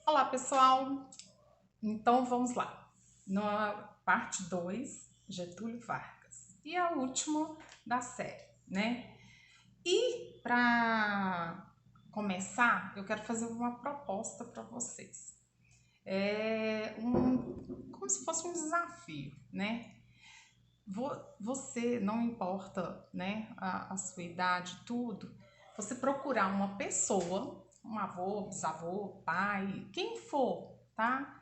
Olá, pessoal! Então vamos lá. Na parte 2, Getúlio Vargas. E a última da série, né? E para começar, eu quero fazer uma proposta para vocês. Como se fosse um desafio, né? Você, não importa, né, a sua idade, tudo, você procurar uma pessoa, um avô, bisavô, pai, quem for, tá?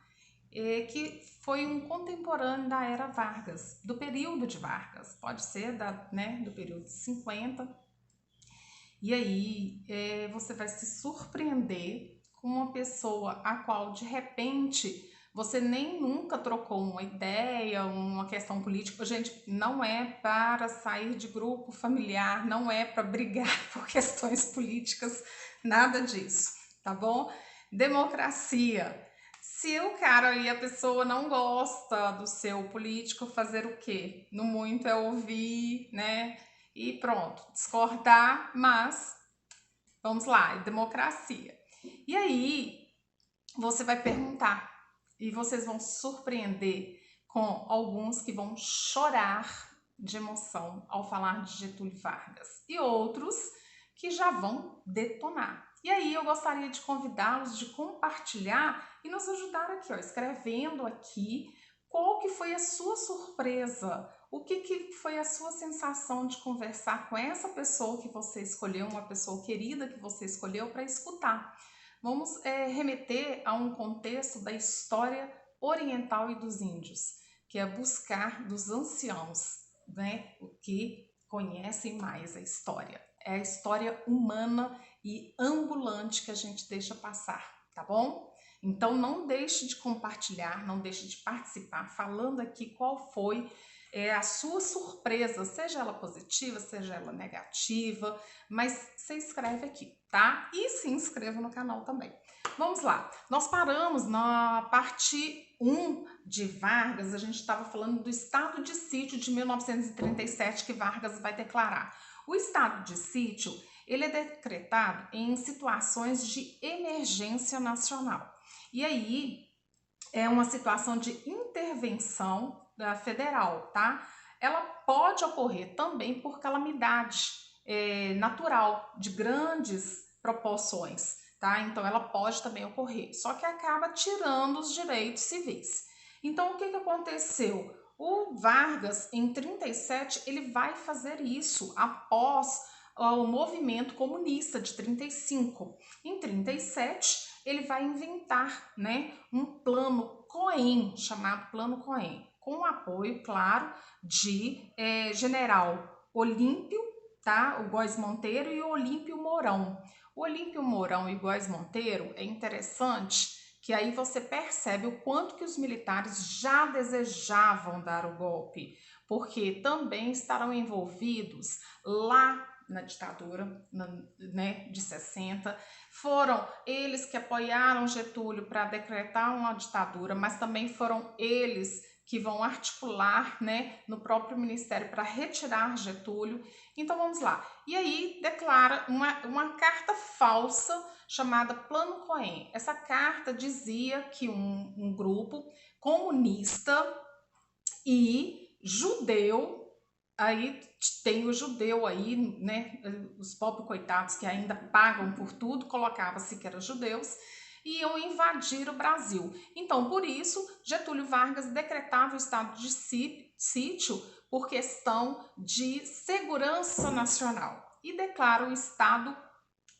Que foi um contemporâneo da era Vargas, do período de Vargas, pode ser do período de 50. E aí você vai se surpreender com uma pessoa a qual de repente você nem nunca trocou uma ideia, uma questão política. Gente, não é para sair de grupo familiar, não é para brigar por questões políticas, nada disso, tá bom? Democracia. Se o cara e a pessoa não gosta do seu político, fazer o quê? No muito é ouvir, né? E pronto, discordar, mas vamos lá, é democracia. E aí você vai perguntar e vocês vão se surpreender com alguns que vão chorar de emoção ao falar de Getúlio Vargas e outros que já vão detonar. E aí eu gostaria de convidá-los de compartilhar e nos ajudar aqui, ó, escrevendo aqui qual que foi a sua surpresa, o que foi a sua sensação de conversar com essa pessoa que você escolheu, uma pessoa querida que você escolheu para escutar. Vamos remeter a um contexto da história oriental e dos índios, que é buscar dos anciãos, né, o que conhecem mais a história. É a história humana e ambulante que a gente deixa passar, tá bom? Então não deixe de compartilhar, não deixe de participar, falando aqui qual foi a sua surpresa, seja ela positiva, seja ela negativa, mas você escreve aqui, tá? E se inscreva no canal também. Vamos lá, nós paramos na parte 1 de Vargas, a gente estava falando do estado de sítio de 1937 que Vargas vai declarar. O estado de sítio, ele é decretado em situações de emergência nacional. E aí, é uma situação de intervenção da federal, tá? Ela pode ocorrer também por calamidade natural de grandes proporções, tá? Então ela pode também ocorrer, só que acaba tirando os direitos civis. Então o que aconteceu? O Vargas, em 37, ele vai fazer isso após o movimento comunista de 35. Em 37, ele vai inventar, né, um plano Cohen, chamado Plano Cohen, com o apoio, claro, de general Olímpio, tá, o Góes Monteiro e o Olímpio Mourão. O Olímpio Mourão e o Góes Monteiro é interessante que aí você percebe o quanto que os militares já desejavam dar o golpe, porque também estarão envolvidos lá na ditadura, né, de 60. Foram eles que apoiaram Getúlio para decretar uma ditadura, mas também foram eles que vão articular, né, no próprio ministério para retirar Getúlio. Então vamos lá. E aí declara uma carta falsa chamada Plano Cohen. Essa carta dizia que um grupo comunista e judeu, aí tem o judeu aí, né, os pobres coitados que ainda pagam por tudo, colocava-se que eram judeus, iam invadir o Brasil. Então, por isso, Getúlio Vargas decretava o estado de sítio por questão de segurança nacional e declara o estado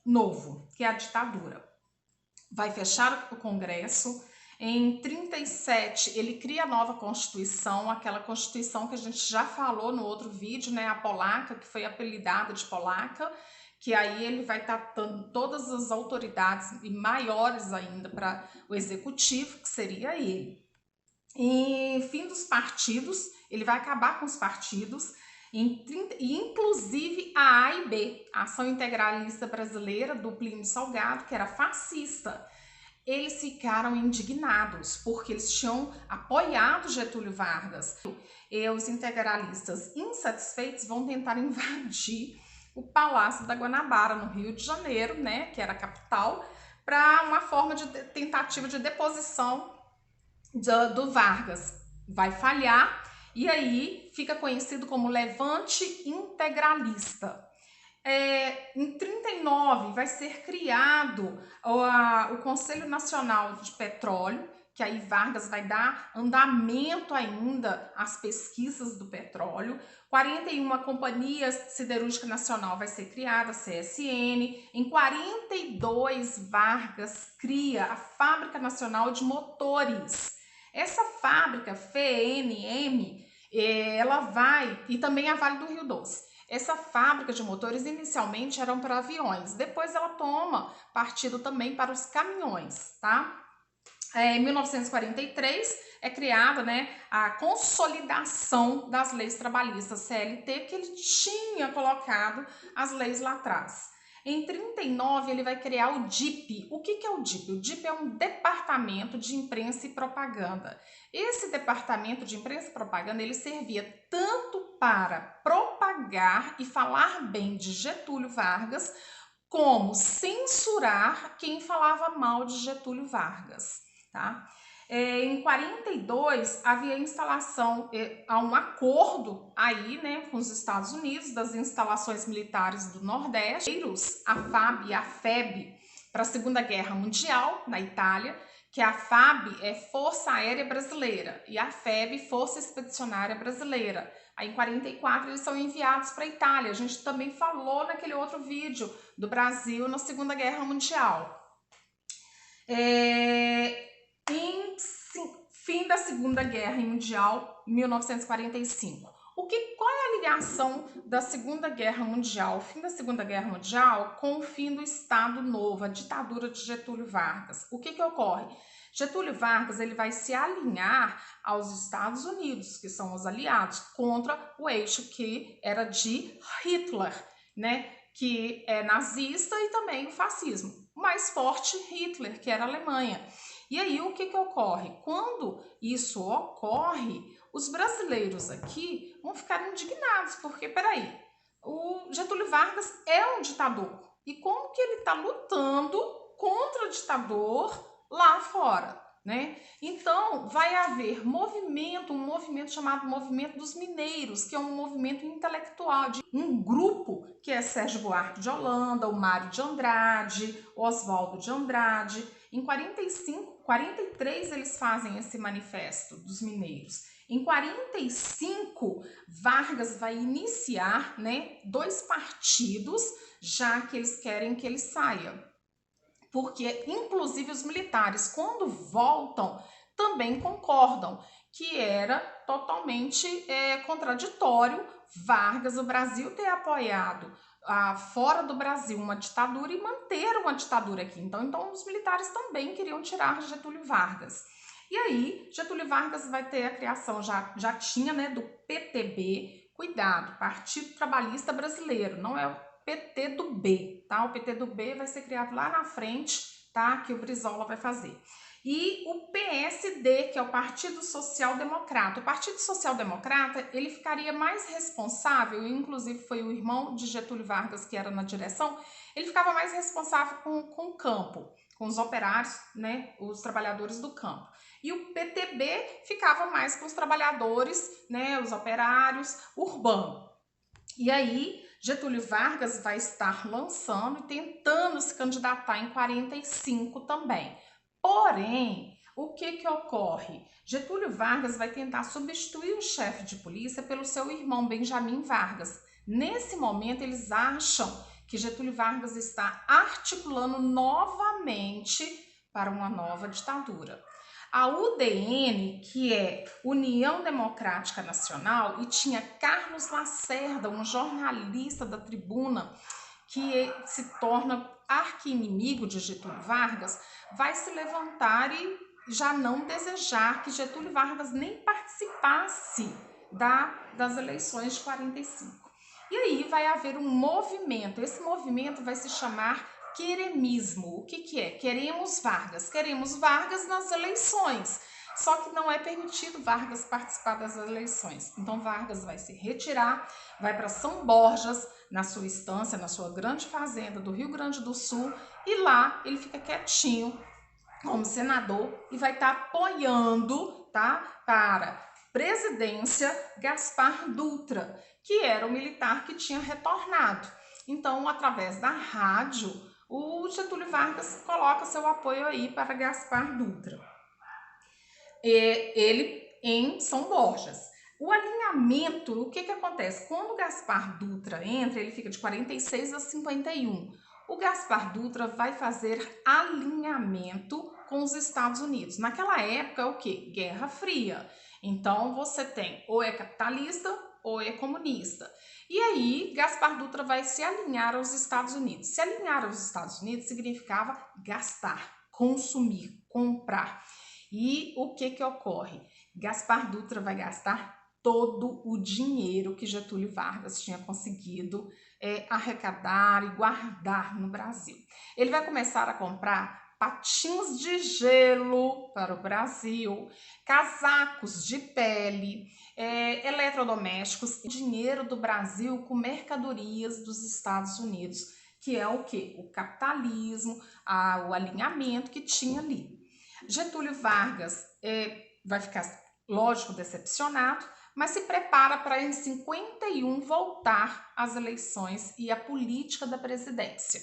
novo, que é a ditadura. Vai fechar o Congresso. Em 37, ele cria a nova Constituição, aquela Constituição que a gente já falou no outro vídeo, né, a polaca, que foi apelidada de polaca, que aí ele vai estar dando todas as autoridades e maiores ainda para o executivo, que seria ele. E fim dos partidos, ele vai acabar com os partidos, e inclusive a A e B, a Ação Integralista Brasileira do Plínio Salgado, que era fascista. Eles ficaram indignados porque eles tinham apoiado Getúlio Vargas. E os integralistas insatisfeitos vão tentar invadir o Palácio da Guanabara, no Rio de Janeiro, né, que era a capital, para uma forma de tentativa de deposição do Vargas. Vai falhar e aí fica conhecido como Levante Integralista. Em 39 vai ser criado o Conselho Nacional de Petróleo, que aí Vargas vai dar andamento ainda às pesquisas do petróleo. 41, a Companhia Siderúrgica Nacional vai ser criada, a CSN. Em 42, Vargas cria a Fábrica Nacional de Motores. Essa fábrica, FENM, ela vai, e também a Vale do Rio Doce. Essa fábrica de motores inicialmente eram para aviões, depois ela toma partido também para os caminhões, tá? Em 1943 é criada, né, a consolidação das leis trabalhistas, CLT, que ele tinha colocado as leis lá atrás. Em 39 ele vai criar o DIP. O que é o DIP? O DIP é um departamento de imprensa e propaganda. Esse departamento de imprensa e propaganda ele servia tanto para propagar e falar bem de Getúlio Vargas, como censurar quem falava mal de Getúlio Vargas, tá? Em 42 havia instalação, há um acordo aí, né, com os Estados Unidos das instalações militares do Nordeste, a FAB e a FEB, para a Segunda Guerra Mundial na Itália, que a FAB é Força Aérea Brasileira e a FEB Força Expedicionária Brasileira. Aí em 44 eles são enviados para a Itália. A gente também falou naquele outro vídeo do Brasil na Segunda Guerra Mundial. Fim da Segunda Guerra Mundial, 1945. Qual é a ligação da Segunda Guerra Mundial, o fim da Segunda Guerra Mundial, com o fim do Estado Novo, a ditadura de Getúlio Vargas? O que ocorre? Getúlio Vargas ele vai se alinhar aos Estados Unidos, que são os aliados, contra o eixo que era de Hitler, né? Que é nazista e também o fascismo. O mais forte, Hitler, que era a Alemanha. E aí, o que ocorre? Quando isso ocorre, os brasileiros aqui vão ficar indignados, porque, peraí, o Getúlio Vargas é um ditador. E como que ele está lutando contra o ditador lá fora, né? Então, vai haver um movimento chamado Movimento dos Mineiros, que é um movimento intelectual de um grupo que é Sérgio Buarque de Holanda, o Mário de Andrade, Oswaldo de Andrade. Em 43 eles fazem esse manifesto dos mineiros. Em 45, Vargas vai iniciar, né, 2 partidos, já que eles querem que ele saia. Porque, inclusive, os militares, quando voltam, também concordam que era totalmente contraditório Vargas, o Brasil, ter apoiado fora do Brasil uma ditadura e manter uma ditadura aqui. Então os militares também queriam tirar Getúlio Vargas. E aí, Getúlio Vargas vai ter a criação, já tinha, né, do PTB, cuidado, Partido Trabalhista Brasileiro, não é o PT do B, tá? O PT do B vai ser criado lá na frente, tá? Que o Brizola vai fazer. E o PSD, que é o Partido Social Democrata. O Partido Social Democrata, ele ficaria mais responsável, inclusive foi o irmão de Getúlio Vargas que era na direção, ele ficava mais responsável com o campo, com os operários, né, os trabalhadores do campo. E o PTB ficava mais com os trabalhadores, né, os operários urbanos. E aí, Getúlio Vargas vai estar lançando e tentando se candidatar em 45 também. Porém, o que ocorre? Getúlio Vargas vai tentar substituir o chefe de polícia pelo seu irmão Benjamin Vargas. Nesse momento, eles acham que Getúlio Vargas está articulando novamente para uma nova ditadura. A UDN, que é União Democrática Nacional, e tinha Carlos Lacerda, um jornalista da Tribuna, que se torna arqui-inimigo de Getúlio Vargas, vai se levantar e já não desejar que Getúlio Vargas nem participasse das eleições de 45. E aí vai haver um movimento, esse movimento vai se chamar queremismo. O que é? Queremos Vargas nas eleições. Só que não é permitido Vargas participar das eleições. Então Vargas vai se retirar, vai para São Borjas, na sua estância, na sua grande fazenda do Rio Grande do Sul, e lá ele fica quietinho como senador e vai estar apoiando, tá, para presidência Gaspar Dutra, que era o militar que tinha retornado. Então, através da rádio, o Getúlio Vargas coloca seu apoio aí para Gaspar Dutra. Ele em São Borjas. O alinhamento, o que acontece? Quando o Gaspar Dutra entra, ele fica de 46 a 51. O Gaspar Dutra vai fazer alinhamento com os Estados Unidos. Naquela época, o quê? Guerra Fria. Então, você tem ou é capitalista ou é comunista. E aí, Gaspar Dutra vai se alinhar aos Estados Unidos. Se alinhar aos Estados Unidos significava gastar, consumir, comprar. E o que ocorre? Gaspar Dutra vai gastar todo o dinheiro que Getúlio Vargas tinha conseguido arrecadar e guardar no Brasil. Ele vai começar a comprar patins de gelo para o Brasil, casacos de pele, eletrodomésticos, dinheiro do Brasil com mercadorias dos Estados Unidos, que é o quê? O capitalismo, o alinhamento que tinha ali. Getúlio Vargas vai ficar, lógico, decepcionado, mas se prepara para em 51 voltar às eleições e à política da presidência.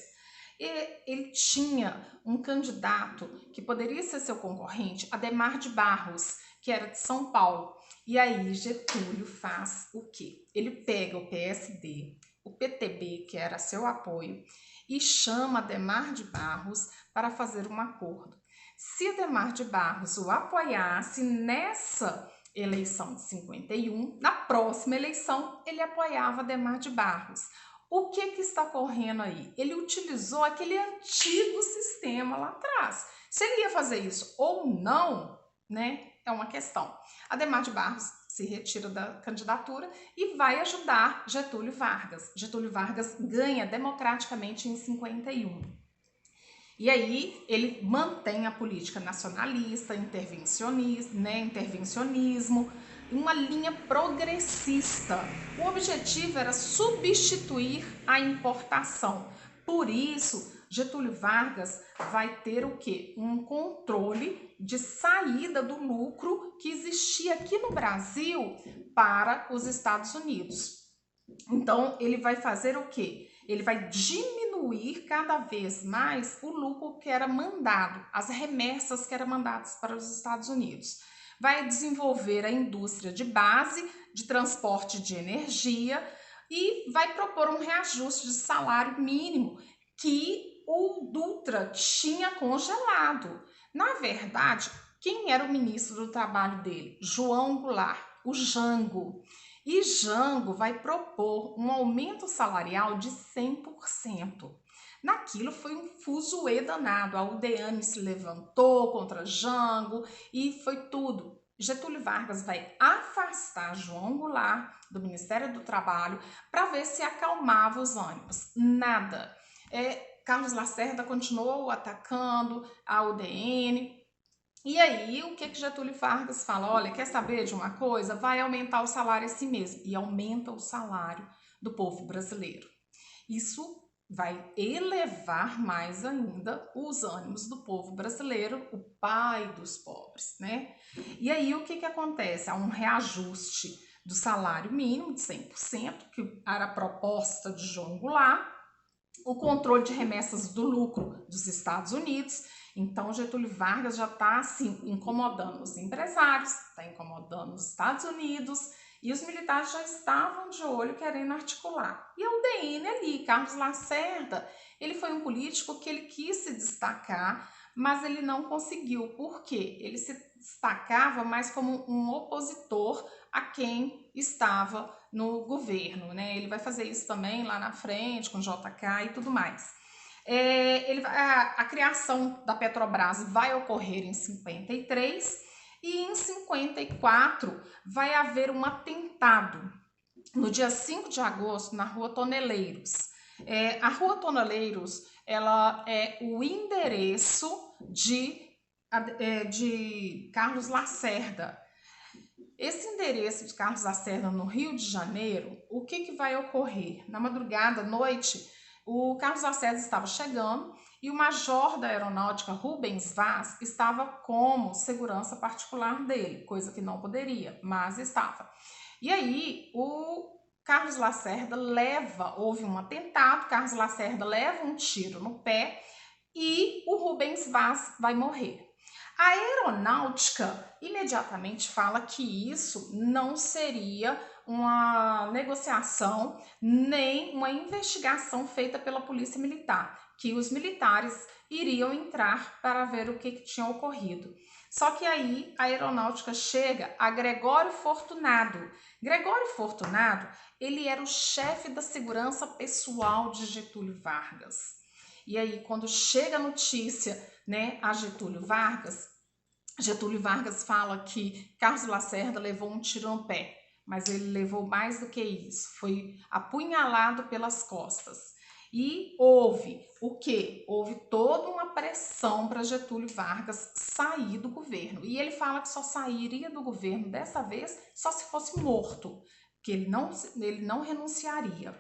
Ele tinha um candidato que poderia ser seu concorrente, Adhemar de Barros, que era de São Paulo. E aí Getúlio faz o quê? Ele pega o PSD, o PTB, que era seu apoio, e chama Adhemar de Barros para fazer um acordo. Se Adhemar de Barros o apoiasse nessa eleição de 51, na próxima eleição ele apoiava Adhemar de Barros. O que está ocorrendo aí? Ele utilizou aquele antigo sistema lá atrás. Se ele ia fazer isso ou não, né, é uma questão. Adhemar de Barros se retira da candidatura e vai ajudar Getúlio Vargas. Getúlio Vargas ganha democraticamente em 51. E aí ele mantém a política nacionalista, intervencionismo, uma linha progressista. O objetivo era substituir a importação. Por isso, Getúlio Vargas vai ter o quê? Um controle de saída do lucro que existia aqui no Brasil para os Estados Unidos. Então, ele vai fazer o quê? Ele vai diminuir cada vez mais o lucro que era mandado, as remessas que eram mandadas para os Estados Unidos. Vai desenvolver a indústria de base, de transporte de energia e vai propor um reajuste de salário mínimo que o Dutra tinha congelado. Na verdade, quem era o ministro do trabalho dele? João Goulart, o Jango. E Jango vai propor um aumento salarial de 100%. Naquilo foi um fuzuê danado. A UDN se levantou contra Jango e foi tudo. Getúlio Vargas vai afastar João Goulart do Ministério do Trabalho para ver se acalmava os ânimos. Nada. Carlos Lacerda continuou atacando a UDN. E aí, o que Getúlio Vargas fala? Olha, quer saber de uma coisa? Vai aumentar o salário assim mesmo. E aumenta o salário do povo brasileiro. Isso vai elevar mais ainda os ânimos do povo brasileiro, o pai dos pobres, né? E aí, o que acontece? Há um reajuste do salário mínimo de 100%, que era a proposta de João Goulart, o controle de remessas do lucro dos Estados Unidos. Então, Getúlio Vargas já está assim, incomodando os empresários, está incomodando os Estados Unidos, e os militares já estavam de olho querendo articular. E a UDN ali, Carlos Lacerda, ele foi um político que ele quis se destacar, mas ele não conseguiu. Por quê? Ele se destacava mais como um opositor a quem estava no governo, né? Ele vai fazer isso também lá na frente, com JK e tudo mais. A criação da Petrobras vai ocorrer em 53 e em 54 vai haver um atentado no dia 5 de agosto na Rua Toneleiros. A Rua Toneleiros ela é o endereço de de Carlos Lacerda. Esse endereço de Carlos Lacerda no Rio de Janeiro, o que vai ocorrer? Na madrugada, à noite, o Carlos Lacerda estava chegando e o major da aeronáutica, Rubens Vaz, estava como segurança particular dele, coisa que não poderia, mas estava. E aí, o Carlos Lacerda houve um atentado, Carlos Lacerda leva um tiro no pé e o Rubens Vaz vai morrer. A aeronáutica imediatamente fala que isso não seria uma negociação nem uma investigação feita pela polícia militar, que os militares iriam entrar para ver o que tinha ocorrido. Só que aí a aeronáutica chega a Gregório Fortunado. Gregório Fortunado, ele era o chefe da segurança pessoal de Getúlio Vargas. E aí, quando chega a notícia, né, a Getúlio Vargas fala que Carlos Lacerda levou um tiro no pé, mas ele levou mais do que isso, foi apunhalado pelas costas. E houve o quê? Houve toda uma pressão para Getúlio Vargas sair do governo. E ele fala que só sairia do governo dessa vez só se fosse morto, que ele não renunciaria.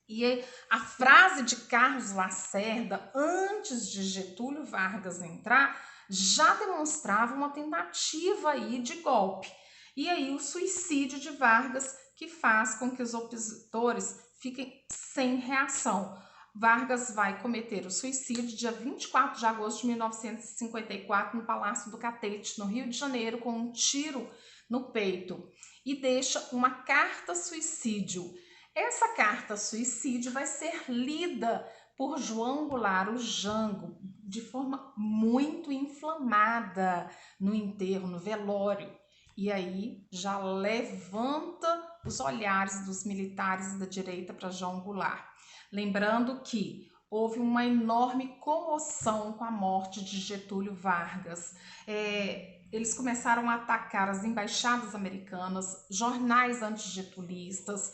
E a frase de Carlos Lacerda, antes de Getúlio Vargas entrar, já demonstrava uma tentativa aí de golpe. E aí o suicídio de Vargas, que faz com que os opositores fiquem sem reação. Vargas vai cometer o suicídio dia 24 de agosto de 1954 no Palácio do Catete, no Rio de Janeiro, com um tiro no peito. E deixa uma carta suicídio. Essa carta suicídio vai ser lida por João Goulart, o Jango, de forma muito inflamada no enterro, no velório. E aí já levanta os olhares dos militares da direita para João Goulart. Lembrando que houve uma enorme comoção com a morte de Getúlio Vargas. Eles começaram a atacar as embaixadas americanas, jornais antigetulistas,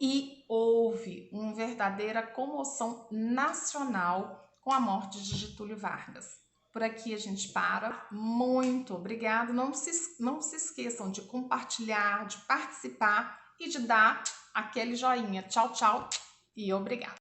e houve uma verdadeira comoção nacional com a morte de Getúlio Vargas. Por aqui a gente para. Muito obrigada. Não se esqueçam de compartilhar, de participar e de dar aquele joinha. Tchau, tchau e obrigada.